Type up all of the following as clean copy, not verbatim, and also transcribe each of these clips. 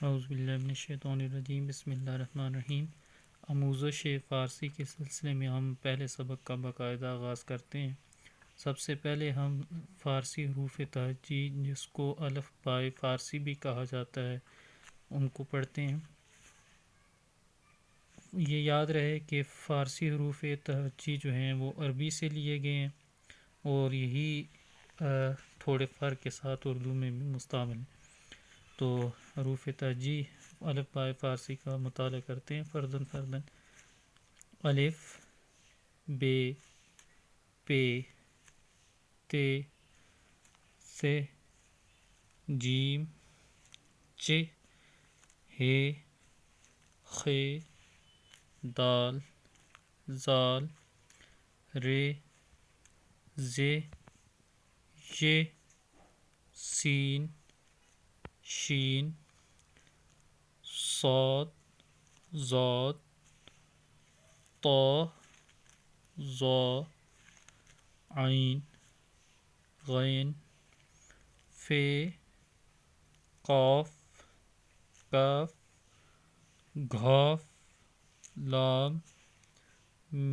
اعوذ باللہ من الشیطان الرجیم بسم اللہ الرحمن الرحیم۔ آموزش فارسی کے سلسلے میں ہم پہلے سبق کا باقاعدہ آغاز کرتے ہیں۔ سب سے پہلے ہم فارسی حروف تہجی جس کو الف بائے فارسی بھی کہا جاتا ہے ان کو پڑھتے ہیں۔ یہ یاد رہے کہ فارسی حروف تہجی جو ہیں وہ عربی سے لیے گئے ہیں اور یہی تھوڑے فرق کے ساتھ اردو میں بھی مستعمل ہیں۔ تو حروف تہجی الف بائے فارسی کا مطالعہ کرتے ہیں فردن فردن۔ الف، بے، پے، تے، سے، جیم، چ، ہے، خے، دال، زال، رے، زے، ی، سین، شین، صاد، ضاد، طا، ظا، عین، غین، فے، قاف، کاف، گھاف، لام،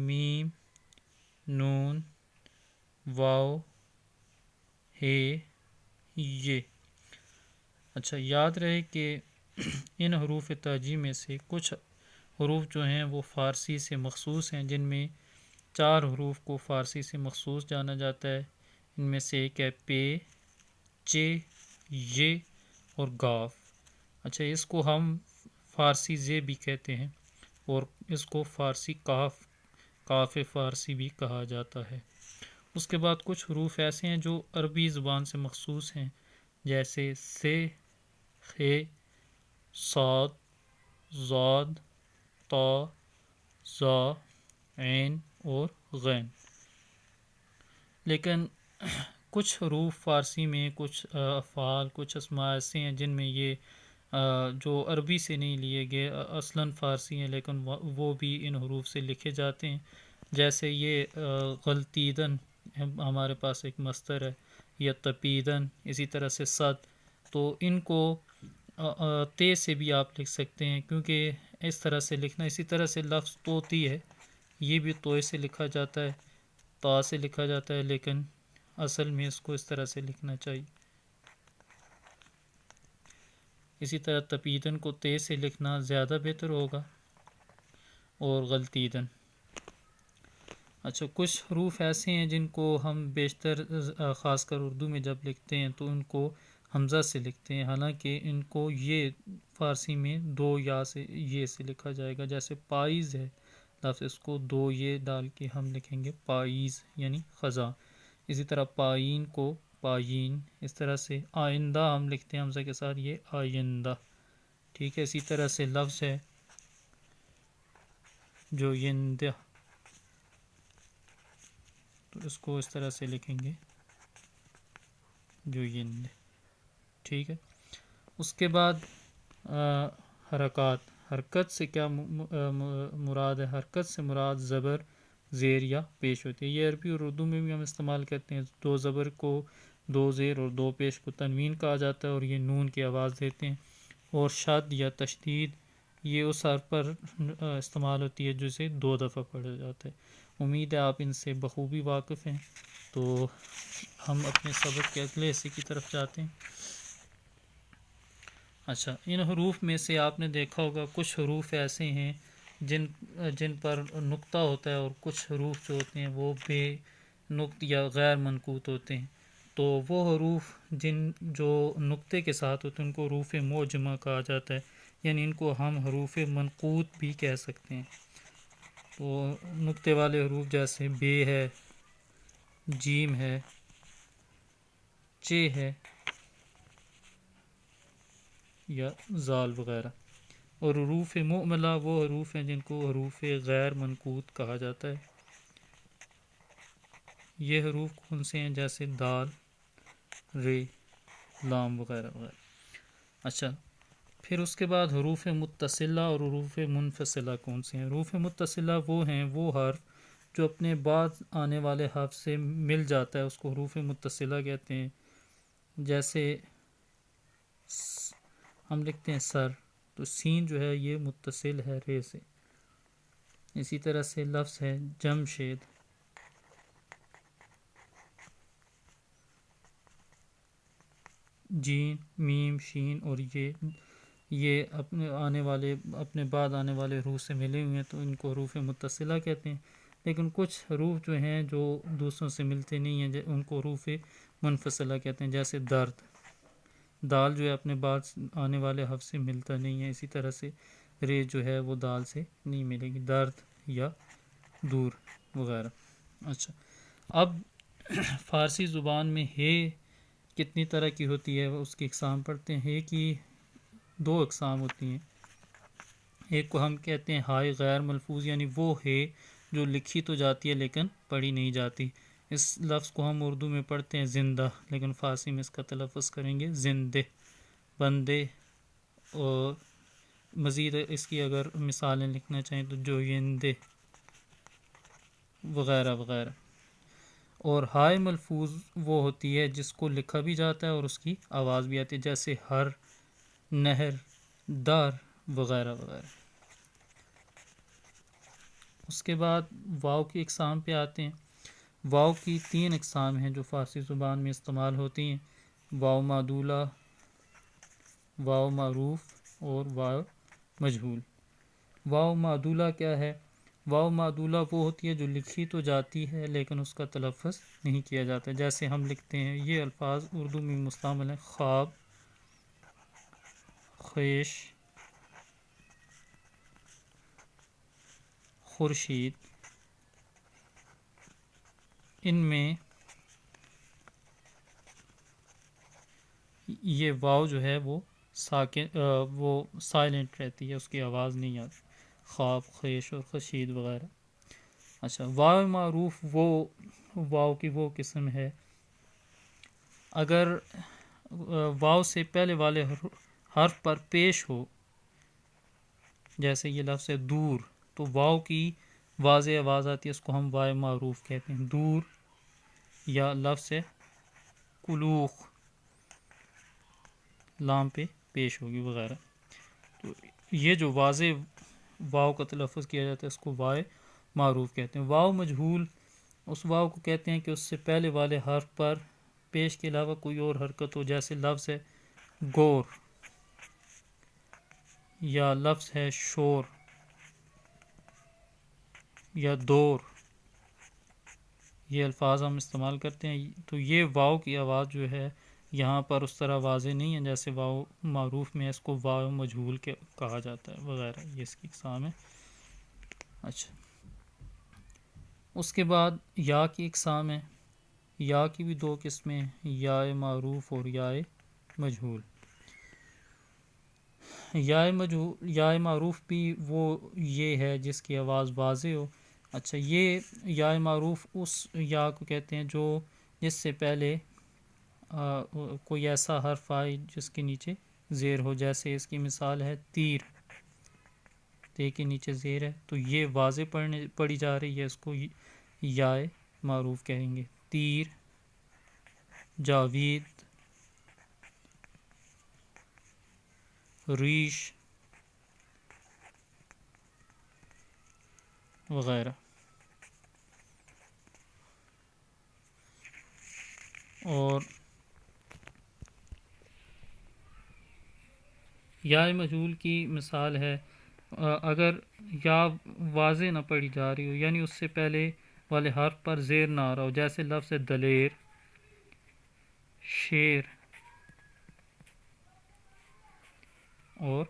میم، نون، واو، ہے، یہ۔ اچھا، یاد رہے کہ ان حروف تہجی میں سے کچھ حروف جو ہیں وہ فارسی سے مخصوص ہیں، جن میں 4 حروف کو فارسی سے مخصوص جانا جاتا ہے۔ ان میں سے ایک ہے پے، چ، ی اور گاف۔ اچھا، اس کو ہم فارسی زے بھی کہتے ہیں اور اس کو فارسی کاف، کاف فارسی بھی کہا جاتا ہے۔ اس کے بعد کچھ حروف ایسے ہیں جو عربی زبان سے مخصوص ہیں، جیسے سے، خے، صاد، ضاد، طا، ظا، عین اور غین۔ لیکن کچھ حروف فارسی میں کچھ افعال، کچھ اسماء ایسے ہیں جن میں یہ جو عربی سے نہیں لیے گئے، اصلاً فارسی ہیں لیکن وہ بھی ان حروف سے لکھے جاتے ہیں۔ جیسے یہ غلطیدن ہمارے پاس ایک مصدر ہے، یا تپیدن، اسی طرح سے صد، تو ان کو تے سے بھی آپ لکھ سکتے ہیں کیونکہ اس طرح سے لکھنا، اسی طرح سے لفظ توتی ہے، یہ بھی توئے سے لکھا جاتا ہے، تا سے لکھا جاتا ہے، لیکن اصل میں اس کو اس طرح سے لکھنا چاہیے۔ اسی طرح تپیدن کو تے سے لکھنا زیادہ بہتر ہوگا، اور غلطیدن۔ اچھا، کچھ حروف ایسے ہیں جن کو ہم بیشتر خاص کر اردو میں جب لکھتے ہیں تو ان کو حمزہ سے لکھتے ہیں، حالانکہ ان کو یہ فارسی میں 2 یا سے یہ سے لکھا جائے گا۔ جیسے پائیز ہے لفظ، اس کو 2 یہ ڈال کے ہم لکھیں گے پائیز یعنی خزاں۔ اسی طرح پائین کو پائین، اس طرح سے آئندہ ہم لکھتے ہیں حمزہ کے ساتھ، یہ آئندہ، ٹھیک ہے۔ اسی طرح سے لفظ ہے جو یندہ، تو اس کو اس طرح سے لکھیں گے جو یند، ٹھیک ہے۔ اس کے بعد حرکت سے کیا مراد ہے؟ حرکت سے مراد زبر، زیر یا پیش ہوتی ہے۔ یہ عربی اور اردو میں بھی ہم استعمال کرتے ہیں۔ 2 زبر کو، 2 زیر اور 2 پیش کو تنوین کہا جاتا ہے اور یہ نون کی آواز دیتے ہیں۔ اور شد یا تشدید یہ اس حرف پر استعمال ہوتی ہے جسے 2 دفعہ پڑھا جاتا ہے۔ امید ہے آپ ان سے بخوبی واقف ہیں۔ تو ہم اپنے سبق کے اگلے حصے کی طرف جاتے ہیں۔ اچھا، ان حروف میں سے آپ نے دیکھا ہوگا کچھ حروف ایسے ہیں جن پر نقطہ ہوتا ہے، اور کچھ حروف جو ہوتے ہیں وہ بے نقط یا غیر منقوط ہوتے ہیں۔ تو وہ حروف جو نقطے کے ساتھ ہوتے ہیں ان کو حروف معجمہ کہا جاتا ہے، یعنی ان کو ہم حروف منقوط بھی کہہ سکتے ہیں۔ تو نقطے والے حروف جیسے بے ہے، جیم ہے، چ ہے یا زال وغیرہ۔ اور حروف مؤملہ وہ حروف ہیں جن کو حروف غیر منقوط کہا جاتا ہے۔ یہ حروف کون سے ہیں؟ جیسے دال، رے، لام وغیرہ وغیرہ۔ اچھا، پھر اس کے بعد حروف متصلہ اور حروف منفصلہ کون سے ہیں؟ حروف متصلہ وہ ہیں وہ حرف جو اپنے بعد آنے والے حرف سے مل جاتا ہے، اس کو حروف متصلہ کہتے ہیں۔ جیسے ہم لکھتے ہیں سر، تو سین جو ہے یہ متصل ہے رے سے. اسی طرح سے لفظ ہے جمشید، جین میم شین اور یہ اپنے بعد آنے والے حروف سے ملے ہوئے ہیں تو ان کو حروف متصلہ کہتے ہیں. لیکن کچھ حروف جو ہیں جو دوسروں سے ملتے نہیں ہیں ان کو حروف منفصلہ کہتے ہیں. جیسے درد، دال جو ہے اپنے بعد آنے والے حرف سے ملتا نہیں ہے، اسی طرح سے رے جو ہے وہ دال سے نہیں ملے گی، درد یا دور وغیرہ. اچھا، اب فارسی زبان میں ہے کتنی طرح کی ہوتی ہے اس کی اقسام پڑھتے ہیں. ہے کی 2 اقسام ہوتی ہیں. ایک کو ہم کہتے ہیں ہائے غیر ملفوظ، یعنی وہ ہے جو لکھی تو جاتی ہے لیکن پڑھی نہیں جاتی. اس لفظ کو ہم اردو میں پڑھتے ہیں زندہ، لیکن فارسی میں اس کا تلفظ کریں گے زندے، بندے. اور مزید اس کی اگر مثالیں لکھنا چاہیں تو جویندے وغیرہ وغیرہ. اور ہائے ملفوظ وہ ہوتی ہے جس کو لکھا بھی جاتا ہے اور اس کی آواز بھی آتی ہے، جیسے ہر، نہر، دار وغیرہ وغیرہ. اس کے بعد واو کی اقسام پہ آتے ہیں. واو کی 3 اقسام ہیں جو فارسی زبان میں استعمال ہوتی ہیں: واو معدولہ، واو معروف اور واو مجہول. واو معدولہ کیا ہے؟ واو معدولہ وہ ہوتی ہے جو لکھی تو جاتی ہے لیکن اس کا تلفظ نہیں کیا جاتا. جیسے ہم لکھتے ہیں، یہ الفاظ اردو میں مستعمل ہیں: خواب، خیش، خورشید. ان میں یہ واو جو ہے وہ سائلنٹ رہتی ہے، اس کی آواز نہیں آتی. خواب، خیش اور خورشید وغیرہ. اچھا، واو معروف وہ واو کی وہ قسم ہے اگر واو سے پہلے والے حرف پر پیش ہو. جیسے یہ لفظ ہے دور، تو واو کی واضح آواز آتی ہے، اس کو ہم واو معروف کہتے ہیں، دور. یا لفظ ہے کلوخ، لام پہ پیش ہوگی وغیرہ. تو یہ جو واضح واو کا تلفظ کیا جاتا ہے اس کو واو معروف کہتے ہیں. واو مجہول اس واو کو کہتے ہیں کہ اس سے پہلے والے حرف پر پیش کے علاوہ کوئی اور حرکت ہو. جیسے لفظ ہے گور، یا لفظ ہے شور، یا دور. یہ الفاظ ہم استعمال کرتے ہیں. تو یہ واو کی آواز جو ہے یہاں پر اس طرح واضح نہیں ہے جیسے واو معروف میں اس کو واو مجہول کہا جاتا ہے وغیرہ. یہ اس کی اقسام ہے. اچھا، اس کے بعد یا کی اقسام ہے. یا کی بھی 2 قسمیں ہیں: یا معروف اور یا مجہول. یا معروف بھی وہ یہ ہے جس کی آواز واضح ہو. اچھا، یہ یا معروف اس یا کو کہتے ہیں جو جس سے پہلے کوئی ایسا حرف آئے جس کے نیچے زیر ہو. جیسے اس کی مثال ہے تیر، تے کے نیچے زیر ہے تو یہ واضح پڑھی جا رہی ہے، اس کو یا معروف کہیں گے. تیر، جاوید، ریش وغیرہ. اور یا مجہول کی مثال ہے اگر یا واضح نہ پڑھی جا رہی ہو، یعنی اس سے پہلے والے حرف پر زیر نہ آ رہا ہو. جیسے لفظ دلیر، شیر اور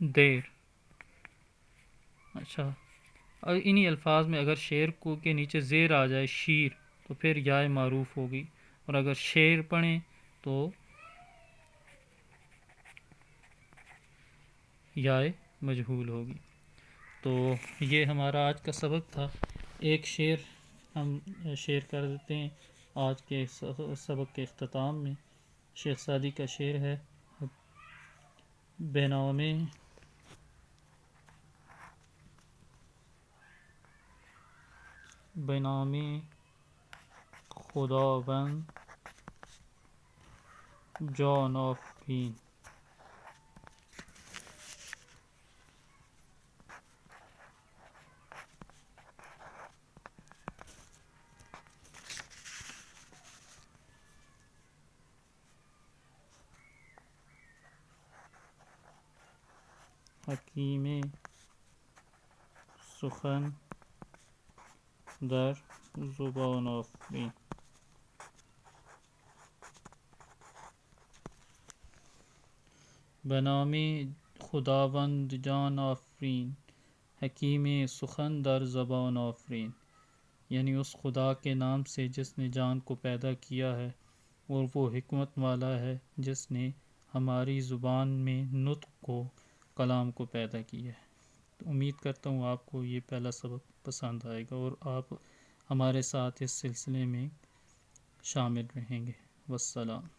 دیر. اچھا، اور انہی الفاظ میں اگر شیر کو کے نیچے زیر آ جائے شیر تو پھر یا معروف ہوگی، اور اگر شیر پڑھیں تو یا مجہول ہوگی. تو یہ ہمارا آج کا سبق تھا. ایک شعر ہم شیئر کر دیتے ہیں آج کے سبق کے اختتام میں. شیخ سعدی کا شعر ہے: بنام خداوند جان آفرین. حکیم سخن در زبان آفرین. به نام خداوند جان آفرین، حکیم سخن در زبان آفرین. یعنی اس خدا کے نام سے جس نے جان کو پیدا کیا ہے اور وہ حکمت والا ہے جس نے ہماری زبان میں نطق کو، کلام کو پیدا کیا ہے. تو امید کرتا ہوں آپ کو یہ پہلا سبق پسند آئے گا اور آپ ہمارے ساتھ اس سلسلے میں شامل رہیں گے. والسلام.